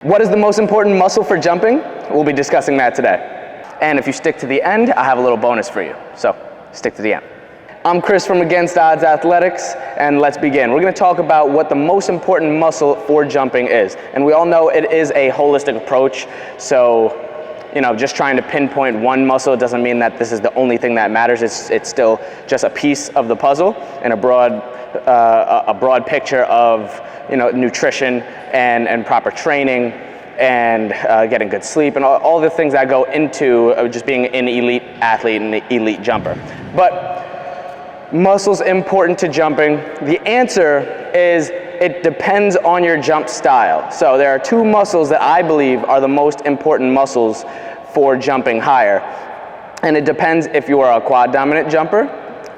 What is the most important muscle for jumping? We'll be discussing that today. And if you stick to the end, I have a little bonus for you. So stick to the end. I'm Chris from Against Odds Athletics, and let's begin. We're going to talk about what the most important muscle for jumping is. And we all know it is a holistic approach. So, just trying to pinpoint one muscle doesn't mean that this is the only thing that matters. It's still just a piece of the puzzle and a broad picture of nutrition and proper training and getting good sleep and all the things that go into just being an elite athlete and an elite jumper. But muscles important to jumping? The answer is it depends on your jump style. So there are two muscles that I believe are the most important muscles for jumping higher. And it depends if you are a quad dominant jumper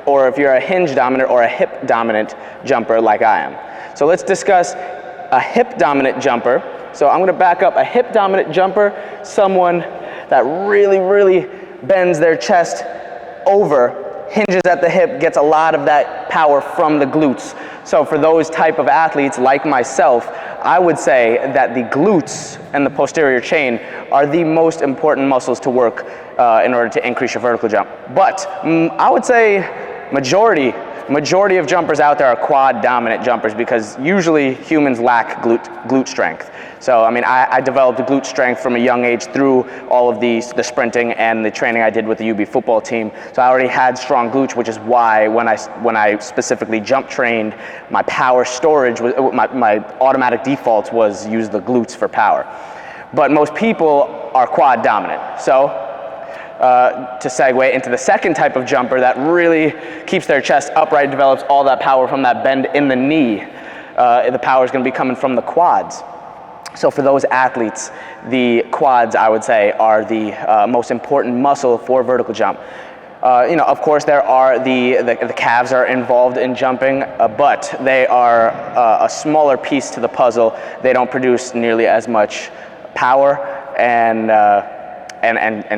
or if you're a hinge dominant or a hip dominant jumper like I am. So let's discuss a hip dominant jumper. So I'm gonna back up. A hip dominant jumper, someone that really bends their chest over, hinges at the hip, gets a lot of that power from the glutes. So for those type of athletes like myself, I would say that the glutes and the posterior chain are the most important muscles to work in order to increase your vertical jump. But I would say majority of jumpers out there are quad dominant jumpers because usually humans lack glute strength. So I developed glute strength from a young age through all of the sprinting and the training I did with the UB football team. So I already had strong glutes, which is why when I specifically jump trained, my power storage was my automatic default was use the glutes for power. But most people are quad dominant. So to segue into the second type of jumper that really keeps their chest upright, develops all that power from that bend in the knee. The power is going to be coming from the quads. So for those athletes, the quads, I would say, are the most important muscle for vertical jump. Of course, there are the calves are involved in jumping, but they are a smaller piece to the puzzle. They don't produce nearly as much power and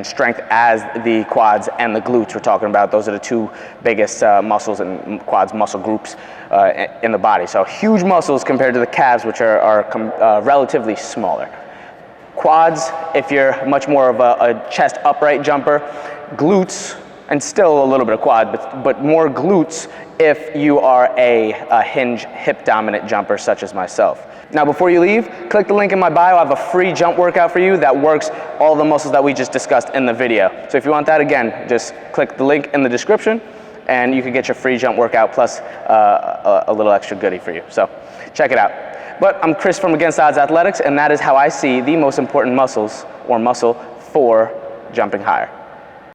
strength as the quads and the glutes we're talking about. Those are the two biggest muscles and quads muscle groups in the body. So huge muscles compared to the calves, which are relatively smaller. Quads, if you're much more of a chest upright jumper, glutes, and still a little bit of quad, but more glutes if you are a hinge hip dominant jumper such as myself. Now before you leave, click the link in my bio. I have a free jump workout for you that works all the muscles that we just discussed in the video. So if you want that, again, just click the link in the description and you can get your free jump workout plus a little extra goodie for you. So check it out. But I'm Chris from Against Odds Athletics, and that is how I see the most important muscles or muscle for jumping higher.